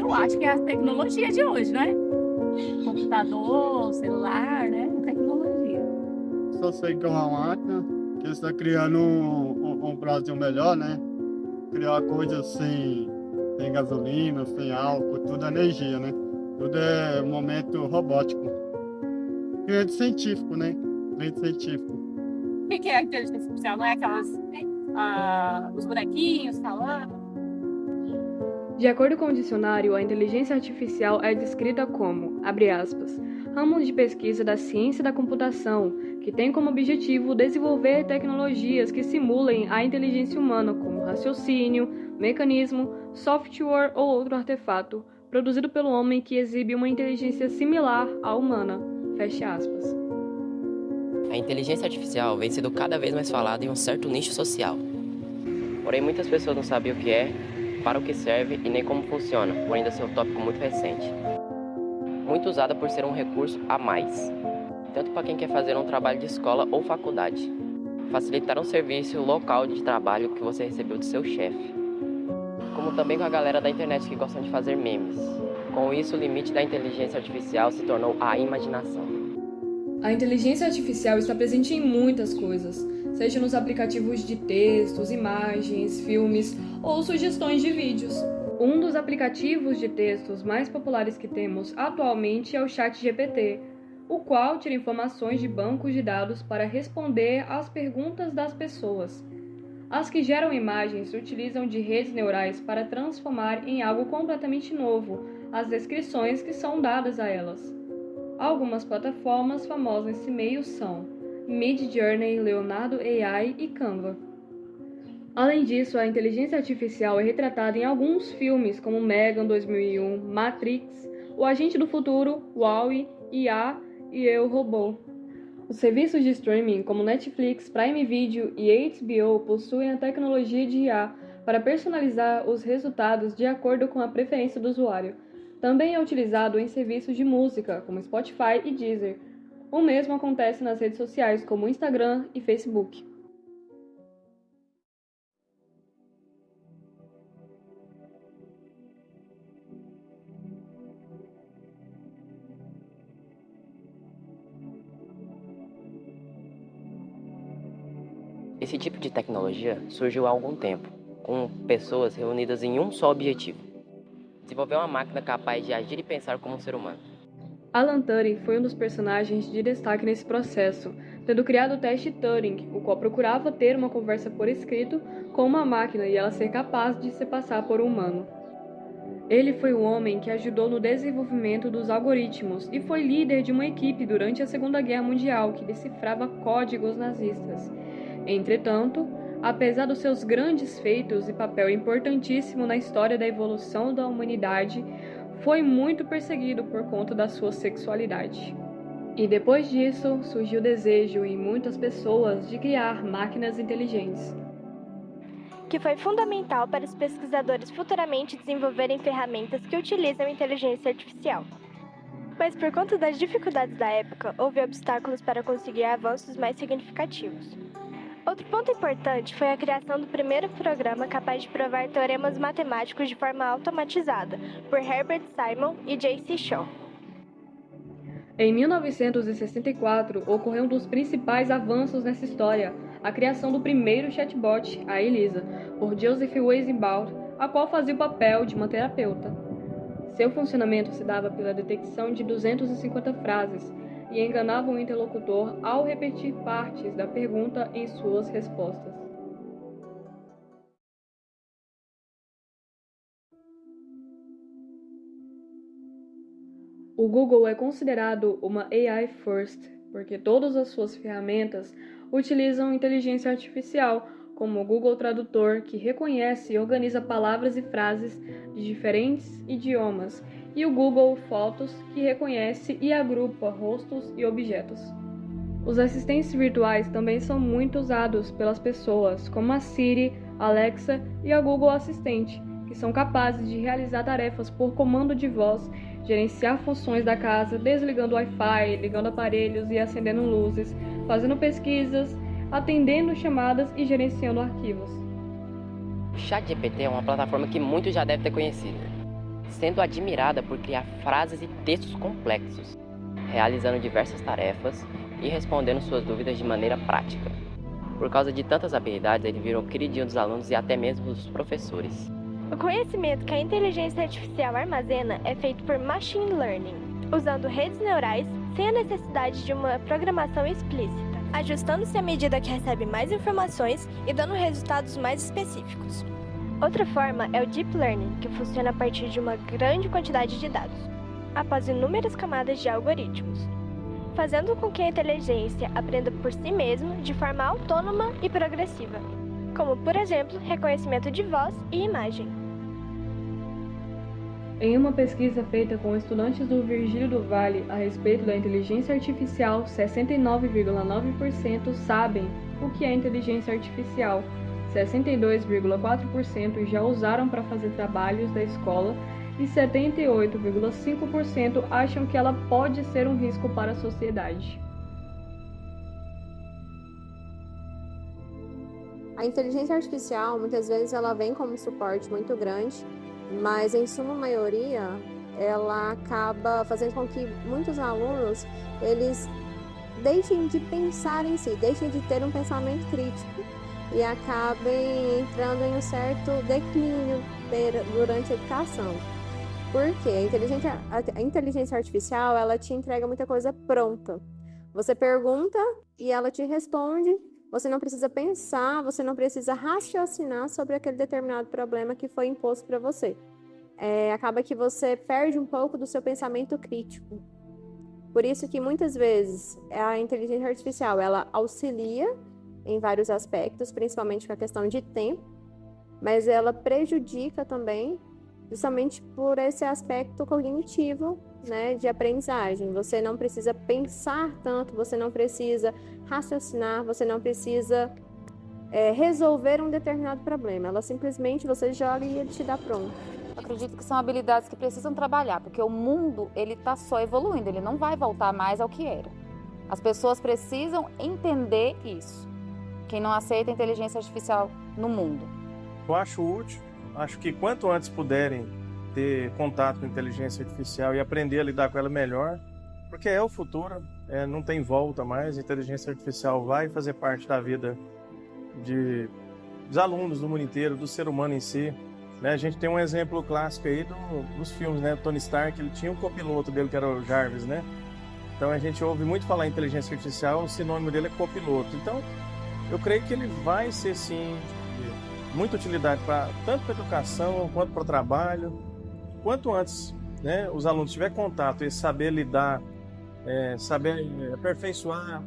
Eu acho que é a tecnologia de hoje, não é? Computador, celular, né? Tecnologia. Só sei que é uma máquina que está criando um Brasil melhor, né? Criar coisas sem gasolina, sem álcool, tudo é energia, né? Tudo é momento robótico. Criado científico, né? Criado científico. O que é a inteligência artificial? Não é aquelas, os bonequinhos falando? De acordo com o dicionário, a inteligência artificial é descrita como, abre aspas, ramo de pesquisa da ciência da computação, que tem como objetivo desenvolver tecnologias que simulem a inteligência humana, como raciocínio, mecanismo, software ou outro artefato, produzido pelo homem que exibe uma inteligência similar à humana. Fecha aspas. A inteligência artificial vem sendo cada vez mais falada em um certo nicho social. Porém, muitas pessoas não sabem o que é, para o que serve e nem como funciona, por ainda ser um tópico muito recente. Muito usada por ser um recurso a mais, tanto para quem quer fazer um trabalho de escola ou faculdade, facilitar um serviço local de trabalho que você recebeu do seu chefe, como também com a galera da internet que gostam de fazer memes. Com isso, o limite da inteligência artificial se tornou a imaginação. A inteligência artificial está presente em muitas coisas, seja nos aplicativos de textos, imagens, filmes ou sugestões de vídeos. Um dos aplicativos de textos mais populares que temos atualmente é o ChatGPT, o qual tira informações de bancos de dados para responder às perguntas das pessoas. As que geram imagens utilizam de redes neurais para transformar em algo completamente novo as descrições que são dadas a elas. Algumas plataformas famosas nesse meio são Midjourney, Leonardo AI e Canva. Além disso, a inteligência artificial é retratada em alguns filmes como Megan 2001, Matrix, O Agente do Futuro, WALL-E, IA e Eu, Robô. Os serviços de streaming como Netflix, Prime Video e HBO possuem a tecnologia de IA para personalizar os resultados de acordo com a preferência do usuário. Também é utilizado em serviços de música, como Spotify e Deezer. O mesmo acontece nas redes sociais, como Instagram e Facebook. Esse tipo de tecnologia surgiu há algum tempo, com pessoas reunidas em um só objetivo: desenvolver uma máquina capaz de agir e pensar como um ser humano. Alan Turing foi um dos personagens de destaque nesse processo, tendo criado o teste Turing, o qual procurava ter uma conversa por escrito com uma máquina e ela ser capaz de se passar por um humano. Ele foi o homem que ajudou no desenvolvimento dos algoritmos e foi líder de uma equipe durante a Segunda Guerra Mundial que decifrava códigos nazistas. Entretanto, apesar dos seus grandes feitos e papel importantíssimo na história da evolução da humanidade, foi muito perseguido por conta da sua sexualidade. E depois disso, surgiu o desejo em muitas pessoas de criar máquinas inteligentes, que foi fundamental para os pesquisadores futuramente desenvolverem ferramentas que utilizam a inteligência artificial. Mas por conta das dificuldades da época, houve obstáculos para conseguir avanços mais significativos. Outro ponto importante foi a criação do primeiro programa capaz de provar teoremas matemáticos de forma automatizada, por Herbert Simon e J.C. Shaw. Em 1964, ocorreu um dos principais avanços nessa história, a criação do primeiro chatbot, a Elisa, por Joseph Weizenbaum, a qual fazia o papel de uma terapeuta. Seu funcionamento se dava pela detecção de 250 frases e enganava o interlocutor ao repetir partes da pergunta em suas respostas. O Google é considerado uma AI first, porque todas as suas ferramentas utilizam inteligência artificial, como o Google Tradutor, que reconhece e organiza palavras e frases de diferentes idiomas, e o Google Fotos, que reconhece e agrupa rostos e objetos. Os assistentes virtuais também são muito usados pelas pessoas, como a Siri, Alexa e a Google Assistente, que são capazes de realizar tarefas por comando de voz, gerenciar funções da casa, desligando o Wi-Fi, ligando aparelhos e acendendo luzes, fazendo pesquisas, atendendo chamadas e gerenciando arquivos. O ChatGPT é uma plataforma que muitos já devem ter conhecido. sendo admirada por criar frases e textos complexos, realizando diversas tarefas e respondendo suas dúvidas de maneira prática. Por causa de tantas habilidades, ele virou queridinho dos alunos e até mesmo dos professores. O conhecimento que a inteligência artificial armazena é feito por machine learning, usando redes neurais sem a necessidade de uma programação explícita, ajustando-se à medida que recebe mais informações e dando resultados mais específicos. Outra forma é o deep learning, que funciona a partir de uma grande quantidade de dados, após inúmeras camadas de algoritmos, fazendo com que a inteligência aprenda por si mesma de forma autônoma e progressiva, como, por exemplo, reconhecimento de voz e imagem. Em uma pesquisa feita com estudantes do Virgílio do Vale a respeito da inteligência artificial, 69,9% sabem o que é inteligência artificial, 62,4% já usaram para fazer trabalhos da escola e 78,5% acham que ela pode ser um risco para a sociedade. A inteligência artificial, muitas vezes, ela vem como um suporte muito grande, mas, em suma maioria, ela acaba fazendo com que muitos alunos, eles deixem de pensar em si, deixem de ter um pensamento crítico e acabem entrando em um certo declínio durante a educação. Porque a inteligência artificial, ela te entrega muita coisa pronta. Você pergunta e ela te responde. Você não precisa pensar, você não precisa raciocinar sobre aquele determinado problema que foi imposto para você. Acaba que você perde um pouco do seu pensamento crítico. Por isso que muitas vezes a inteligência artificial ela auxilia em vários aspectos, principalmente com a questão de tempo, mas ela prejudica também justamente por esse aspecto cognitivo, né, de aprendizagem. Você não precisa pensar tanto, você não precisa raciocinar, você não precisa resolver um determinado problema. Ela simplesmente você joga e ele te dá pronto. Acredito que são habilidades que precisam trabalhar, porque o mundo ele está só evoluindo, ele não vai voltar mais ao que era. As pessoas precisam entender isso. Quem não aceita a inteligência artificial no mundo. Eu acho útil. Acho que quanto antes puderem ter contato com a inteligência artificial e aprender a lidar com ela melhor, porque é o futuro, não tem volta mais, a inteligência artificial vai fazer parte da vida dos alunos do mundo inteiro, do ser humano em si. Né? A gente tem um exemplo clássico aí dos filmes, né? Tony Stark, ele tinha um copiloto dele que era o Jarvis, né? Então a gente ouve muito falar em inteligência artificial, o sinônimo dele é copiloto. Então eu creio que ele vai ser sim muita utilidade tanto para a educação quanto para o trabalho. Quanto antes, né, os alunos tiverem contato e saber lidar, saber aperfeiçoar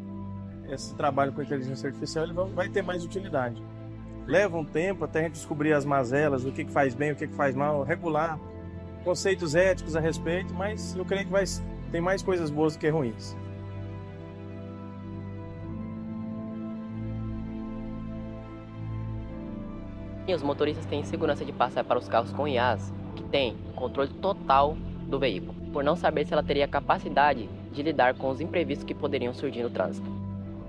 esse trabalho com a inteligência artificial, ele vai ter mais utilidade. Leva um tempo até a gente descobrir as mazelas, o que faz bem, o que faz mal, regular conceitos éticos a respeito, mas eu creio que tem mais coisas boas do que ruins. E os motoristas têm segurança de passar para os carros com IAs, que têm controle total do veículo, por não saber se ela teria capacidade de lidar com os imprevistos que poderiam surgir no trânsito.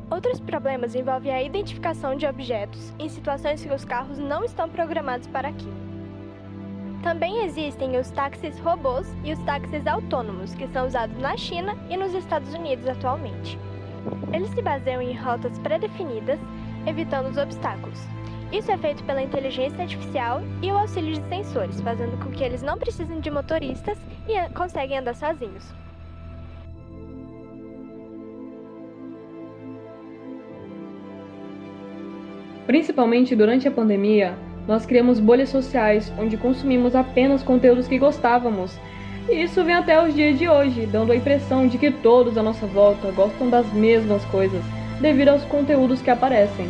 Outros problemas envolvem a identificação de objetos em situações que os carros não estão programados para aquilo. Também existem os táxis robôs e os táxis autônomos, que são usados na China e nos Estados Unidos atualmente. Eles se baseiam em rotas pré-definidas, evitando os obstáculos. Isso é feito pela inteligência artificial e o auxílio de sensores, fazendo com que eles não precisem de motoristas e conseguem andar sozinhos. Principalmente durante a pandemia, nós criamos bolhas sociais onde consumimos apenas conteúdos que gostávamos. E isso vem até os dias de hoje, dando a impressão de que todos à nossa volta gostam das mesmas coisas, devido aos conteúdos que aparecem.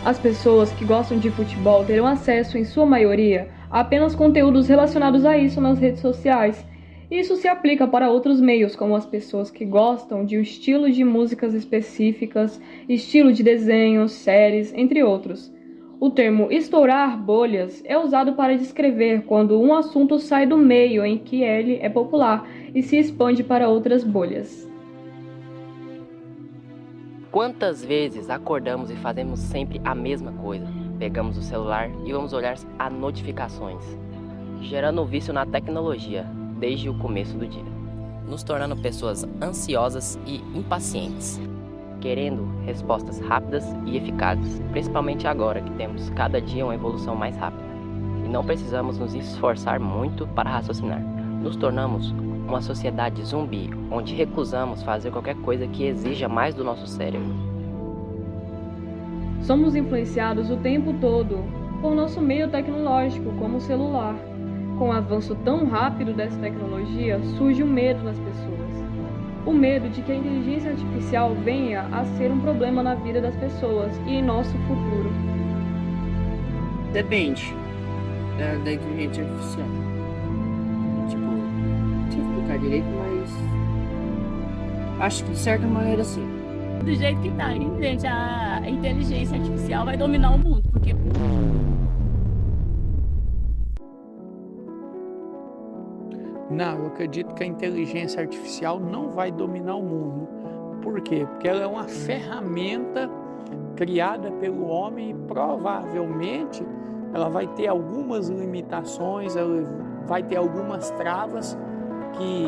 As pessoas que gostam de futebol terão acesso, em sua maioria, a apenas conteúdos relacionados a isso nas redes sociais. Isso se aplica para outros meios, como as pessoas que gostam de um estilo de músicas específicas, estilo de desenhos, séries, entre outros. O termo estourar bolhas é usado para descrever quando um assunto sai do meio em que ele é popular e se expande para outras bolhas. Quantas vezes acordamos e fazemos sempre a mesma coisa? Pegamos o celular e vamos olhar as notificações. gerando um vício na tecnologia desde o começo do dia, nos tornando pessoas ansiosas e impacientes, querendo respostas rápidas e eficazes, principalmente agora que temos cada dia uma evolução mais rápida e não precisamos nos esforçar muito para raciocinar. Nos tornamos uma sociedade zumbi, onde recusamos fazer qualquer coisa que exija mais do nosso cérebro. Somos influenciados o tempo todo por nosso meio tecnológico, como o celular. Com o avanço tão rápido dessa tecnologia, surge um medo nas pessoas. O medo de que a inteligência artificial venha a ser um problema na vida das pessoas e em nosso futuro. Depende da inteligência artificial. Tipo, não sei explicar direito, mas acho que de certa maneira sim. Do jeito que tá, gente, a inteligência artificial vai dominar o mundo, porque Não, eu acredito que a inteligência artificial não vai dominar o mundo. Por quê? Porque ela é uma ferramenta criada pelo homem e provavelmente ela vai ter algumas limitações, ela vai ter algumas travas que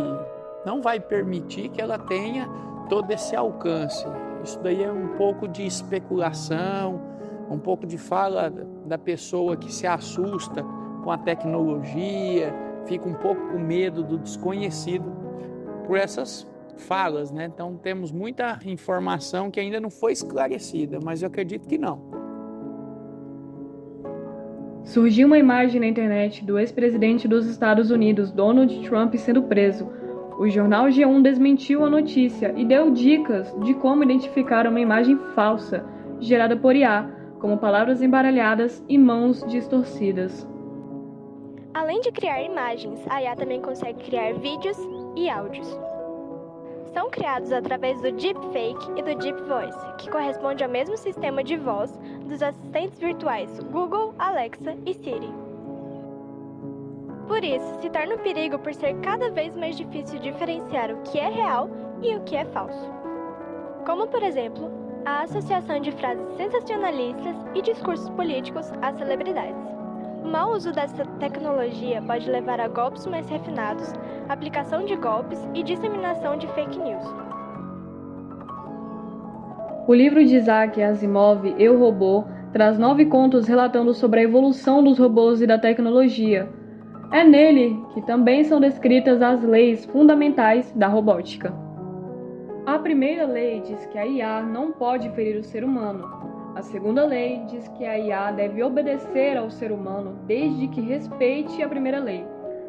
não vai permitir que ela tenha todo esse alcance. Isso daí é um pouco de especulação, um pouco de fala da pessoa que se assusta com a tecnologia, fica um pouco com medo do desconhecido por essas falas, né? Então temos muita informação que ainda não foi esclarecida, mas eu acredito que não. Surgiu uma imagem na internet do ex-presidente dos Estados Unidos, Donald Trump, sendo preso. O jornal G1 desmentiu a notícia e deu dicas de como identificar uma imagem falsa, gerada por IA, como palavras embaralhadas e mãos distorcidas. Além de criar imagens, a IA também consegue criar vídeos e áudios. São criados através do Deepfake e do Deep Voice, que corresponde ao mesmo sistema de voz dos assistentes virtuais Google, Alexa e Siri. Por isso, se torna um perigo por ser cada vez mais difícil diferenciar o que é real e o que é falso. Como, por exemplo, a associação de frases sensacionalistas e discursos políticos às celebridades. O mau uso dessa tecnologia pode levar a golpes mais refinados, aplicação de golpes e disseminação de fake news. O livro de Isaac Asimov, Eu, Robô, traz 9 contos relatando sobre a evolução dos robôs e da tecnologia. É nele que também são descritas as leis fundamentais da robótica. A primeira lei diz que a IA não pode ferir o ser humano. A segunda lei diz que a IA deve obedecer ao ser humano desde que respeite a primeira lei.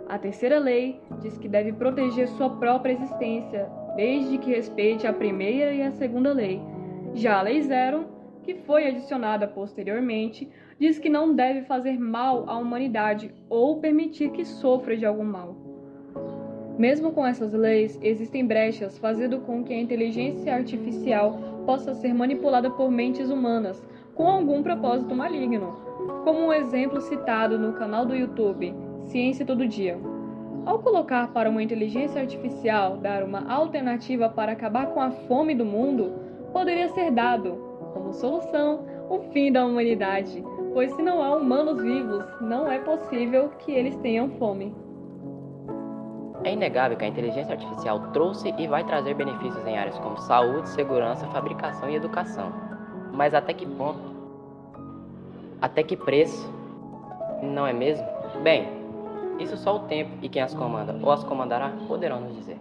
A terceira lei diz que deve proteger sua própria existência desde que respeite a primeira e a segunda lei. Já a lei 0, que foi adicionada posteriormente, diz que não deve fazer mal à humanidade ou permitir que sofra de algum mal. Mesmo com essas leis, existem brechas fazendo com que a inteligência artificial possa ser manipulada por mentes humanas com algum propósito maligno, como um exemplo citado no canal do YouTube Ciência Todo Dia. Ao colocar para uma inteligência artificial dar uma alternativa para acabar com a fome do mundo, poderia ser dado, como solução, o fim da humanidade, pois se não há humanos vivos, não é possível que eles tenham fome. É inegável que a inteligência artificial trouxe e vai trazer benefícios em áreas como saúde, segurança, fabricação e educação. Mas até que ponto? Até que preço? Não é mesmo? Bem, isso só o tempo e quem as comanda ou as comandará poderão nos dizer.